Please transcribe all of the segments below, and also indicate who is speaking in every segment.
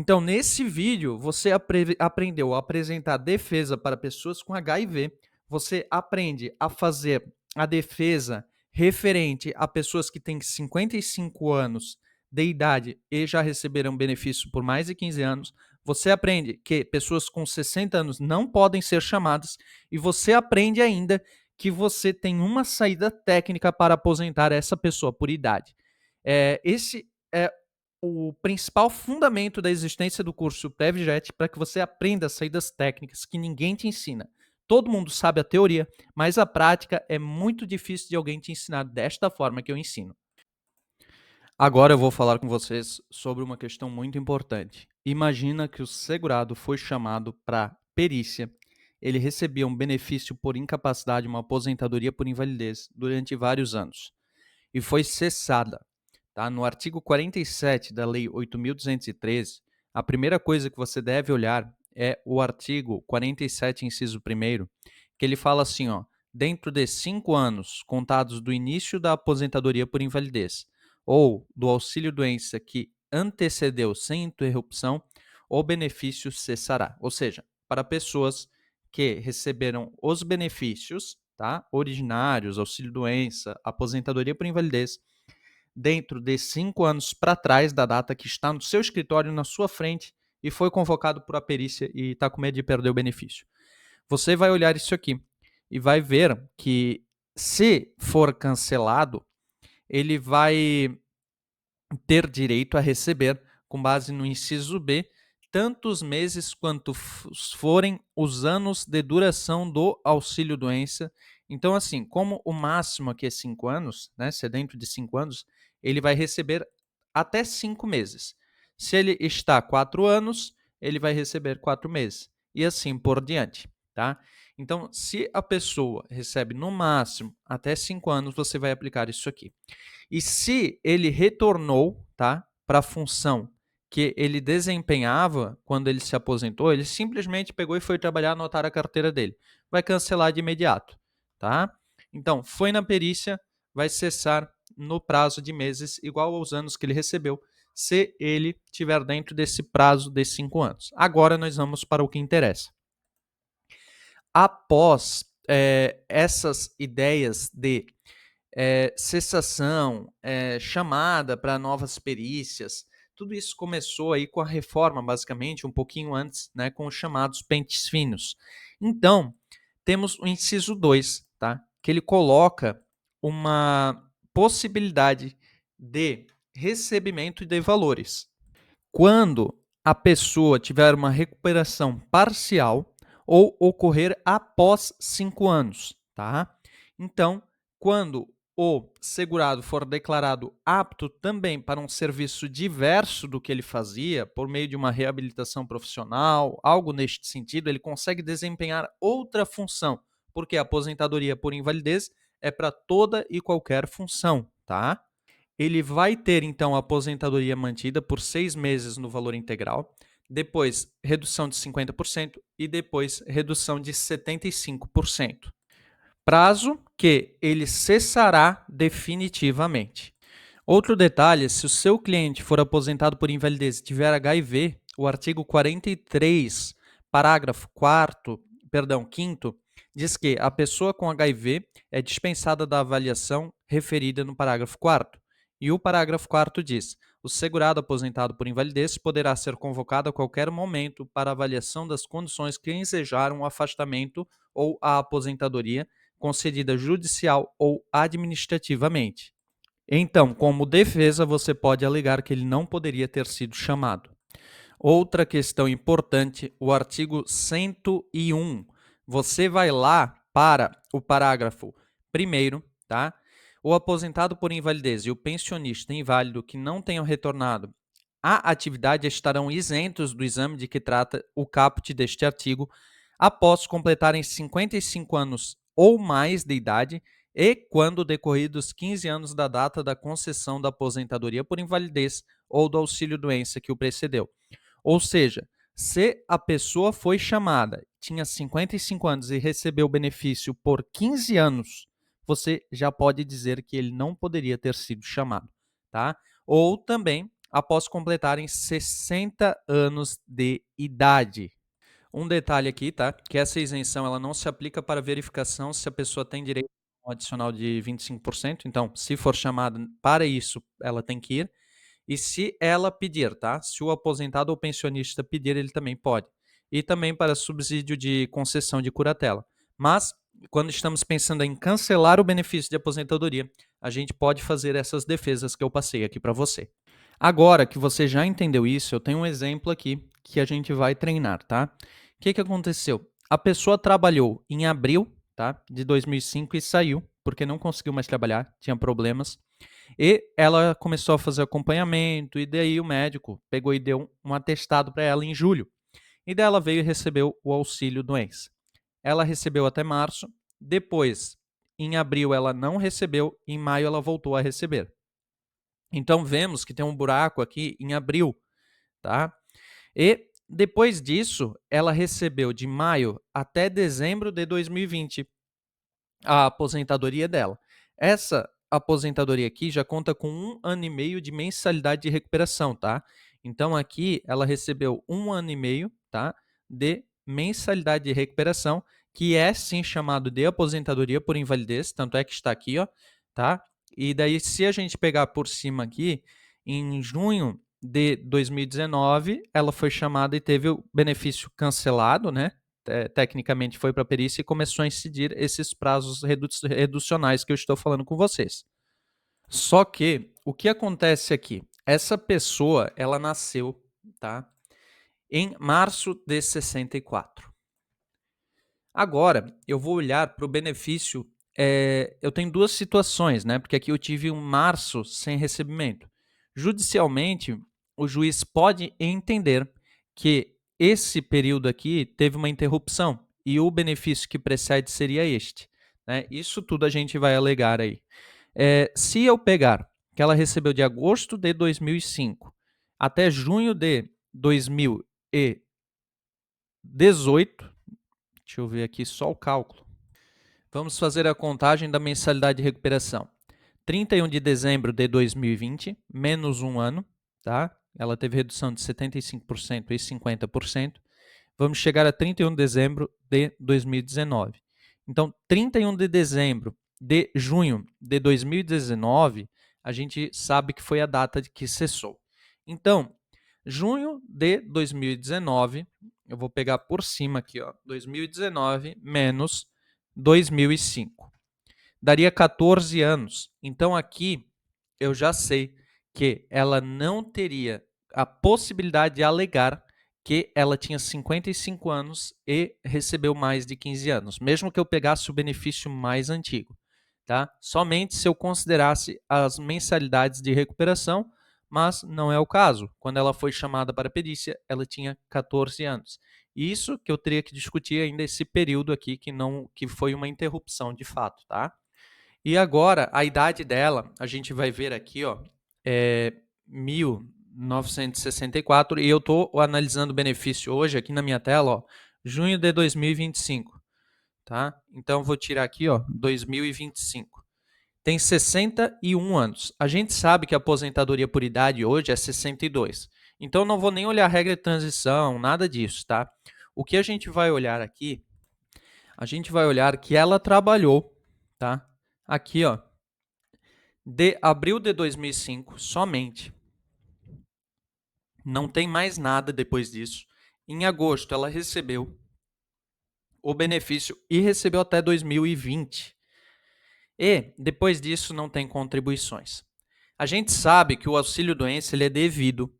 Speaker 1: Então, nesse vídeo, você aprendeu a apresentar defesa para pessoas com HIV, você aprende a fazer a defesa referente a pessoas que têm 55 anos de idade e já receberam benefício por mais de 15 anos, você aprende que pessoas com 60 anos não podem ser chamadas e você aprende ainda que você tem uma saída técnica para aposentar essa pessoa por idade. Esse é o principal fundamento da existência do curso PrevJet para que você aprenda as saídas técnicas que ninguém te ensina. Todo mundo sabe a teoria, mas a prática é muito difícil de alguém te ensinar desta forma que eu ensino. Agora eu vou falar com vocês sobre uma questão muito importante. Imagina que o segurado foi chamado para perícia. Ele recebia um benefício por incapacidade, uma aposentadoria por invalidez durante vários anos e foi cessada. Tá? No artigo 47 da Lei 8.213, a primeira coisa que você deve olhar é o artigo 47, inciso 1º, que ele fala assim, ó, dentro de 5 anos contados do início da aposentadoria por invalidez ou do auxílio-doença que antecedeu sem interrupção, o benefício cessará. Ou seja, para pessoas que receberam os benefícios, tá, originários, auxílio-doença, aposentadoria por invalidez, dentro de 5 anos para trás da data que está no seu escritório, na sua frente, e foi convocado por a perícia e está com medo de perder o benefício. Você vai olhar isso aqui e vai ver que, se for cancelado, ele vai ter direito a receber, com base no inciso B, tantos meses quanto forem os anos de duração do auxílio-doença. Então, assim, como o máximo aqui é 5 anos, né, se é dentro de 5 anos, ele vai receber até 5 meses. Se ele está 4 anos, ele vai receber 4 meses. E assim por diante, tá? Então, se a pessoa recebe no máximo até 5 anos, você vai aplicar isso aqui. E se ele retornou, tá, para a função que ele desempenhava quando ele se aposentou, ele simplesmente pegou e foi trabalhar, anotar a carteira dele. Vai cancelar de imediato, tá? Então, foi na perícia, vai cessar no prazo de meses, igual aos anos que ele recebeu, se ele tiver dentro desse prazo de 5 anos. Agora nós vamos para o que interessa. Após essas ideias de cessação, chamada para novas perícias, tudo isso começou aí com a reforma, basicamente, um pouquinho antes, né, com os chamados pentes finos. Então, temos o inciso 2, tá, que ele coloca uma possibilidade de recebimento de valores. Quando a pessoa tiver uma recuperação parcial ou ocorrer após 5 anos, tá? Então, quando o segurado for declarado apto também para um serviço diverso do que ele fazia, por meio de uma reabilitação profissional, algo neste sentido, ele consegue desempenhar outra função, porque a aposentadoria por invalidez é para toda e qualquer função, tá? Ele vai ter, então, a aposentadoria mantida por 6 meses no valor integral, depois redução de 50% e depois redução de 75%. Prazo que ele cessará definitivamente. Outro detalhe, se o seu cliente for aposentado por invalidez e tiver HIV, o artigo 43, parágrafo 5º, diz que a pessoa com HIV é dispensada da avaliação referida no parágrafo 4º. E o parágrafo 4º diz: o segurado aposentado por invalidez poderá ser convocado a qualquer momento para avaliação das condições que ensejaram o afastamento ou a aposentadoria concedida judicial ou administrativamente. Então, como defesa, você pode alegar que ele não poderia ter sido chamado. Outra questão importante, o artigo 101. Você vai lá para o parágrafo 1º, tá? O aposentado por invalidez e o pensionista inválido que não tenham retornado à atividade estarão isentos do exame de que trata o caput deste artigo após completarem 55 anos ou mais de idade e quando decorridos 15 anos da data da concessão da aposentadoria por invalidez ou do auxílio-doença que o precedeu. Ou seja, se a pessoa foi chamada, tinha 55 anos e recebeu o benefício por 15 anos, você já pode dizer que ele não poderia ter sido chamado, tá? Ou também após completarem 60 anos de idade. Um detalhe aqui, tá? Que essa isenção ela não se aplica para verificação se a pessoa tem direito a um adicional de 25%. Então, se for chamada para isso, ela tem que ir. E se ela pedir, tá? Se o aposentado ou pensionista pedir, ele também pode. E também para subsídio de concessão de curatela. Mas, quando estamos pensando em cancelar o benefício de aposentadoria, a gente pode fazer essas defesas que eu passei aqui para você. Agora que você já entendeu isso, eu tenho um exemplo aqui que a gente vai treinar, tá? O que aconteceu? A pessoa trabalhou em abril, tá, de 2005 e saiu porque não conseguiu mais trabalhar, tinha problemas. E ela começou a fazer acompanhamento e daí o médico pegou e deu um atestado para ela em julho. E daí ela veio e recebeu o auxílio doença. Ela recebeu até março, depois em abril ela não recebeu, em maio ela voltou a receber. Então vemos que tem um buraco aqui em abril, tá? E depois disso, ela recebeu de maio até dezembro de 2020 a aposentadoria dela. Essa aposentadoria aqui já conta com 1 ano e meio de mensalidade de recuperação, tá? Então aqui ela recebeu 1 ano e meio, tá? De mensalidade de recuperação, que é sim chamado de aposentadoria por invalidez, tanto é que está aqui, ó, tá? E daí, se a gente pegar por cima aqui, em junho de 2019, ela foi chamada e teve o benefício cancelado, né? Tecnicamente foi para a perícia e começou a incidir esses prazos reducionais que eu estou falando com vocês. Só que o que acontece aqui? Essa pessoa, ela nasceu, tá? Em março de 64. Agora, eu vou olhar para o benefício. Eu tenho duas situações, né? Porque aqui eu tive um março sem recebimento. Judicialmente, o juiz pode entender que esse período aqui teve uma interrupção e o benefício que precede seria este, né? Isso tudo a gente vai alegar aí. Se eu pegar que ela recebeu de agosto de 2005 até junho de 2018, deixa eu ver aqui só o cálculo. Vamos fazer a contagem da mensalidade de recuperação. 31 de dezembro de 2020, menos um ano, tá? Ela teve redução de 75% e 50%. Vamos chegar a 31 de dezembro de 2019. Então, 31 de dezembro de junho de 2019, a gente sabe que foi a data de que cessou. Então, junho de 2019, eu vou pegar por cima aqui, ó, 2019 menos 2005. Daria 14 anos. Então aqui eu já sei que ela não teria a possibilidade de alegar que ela tinha 55 anos e recebeu mais de 15 anos, mesmo que eu pegasse o benefício mais antigo, tá? Somente se eu considerasse as mensalidades de recuperação, mas não é o caso. Quando ela foi chamada para a perícia, ela tinha 14 anos. Isso que eu teria que discutir ainda esse período aqui que foi uma interrupção de fato, tá? E agora, a idade dela, a gente vai ver aqui, ó, é 1964, e eu estou analisando o benefício hoje aqui na minha tela, ó, junho de 2025, tá? Então, vou tirar aqui, ó, 2025. Tem 61 anos. A gente sabe que a aposentadoria por idade hoje é 62. Então, não vou nem olhar a regra de transição, nada disso, tá? O que a gente vai olhar aqui, a gente vai olhar que ela trabalhou, tá? Aqui, ó, de abril de 2005 somente. Não tem mais nada depois disso. Em agosto, ela recebeu o benefício e recebeu até 2020. E depois disso não tem contribuições. A gente sabe que o auxílio-doença ele é devido,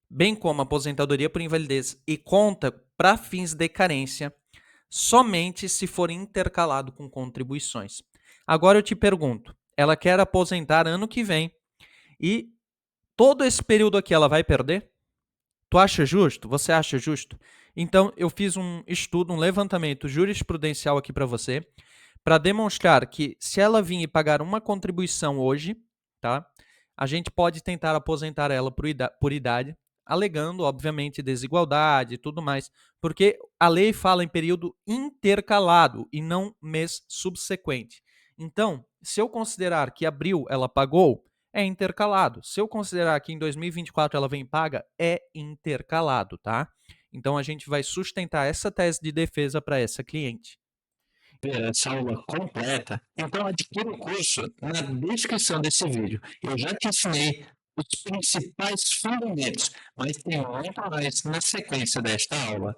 Speaker 1: bem como a aposentadoria por invalidez e conta para fins de carência somente se for intercalado com contribuições. Agora eu te pergunto, ela quer aposentar ano que vem e todo esse período aqui ela vai perder? Tu acha justo? Você acha justo? Então eu fiz um estudo, um levantamento jurisprudencial aqui para você, para demonstrar que se ela vir e pagar uma contribuição hoje, tá? A gente pode tentar aposentar ela por idade, alegando, obviamente, desigualdade e tudo mais, porque a lei fala em período intercalado e não mês subsequente. Então, se eu considerar que abril ela pagou, É intercalado. Se eu considerar que em 2024 ela vem paga, é intercalado, tá? Então a gente vai sustentar essa tese de defesa para essa cliente.
Speaker 2: Ver essa aula completa, então adquira o curso na descrição desse vídeo. Eu já te ensinei os principais fundamentos, mas tem muito mais na sequência desta aula.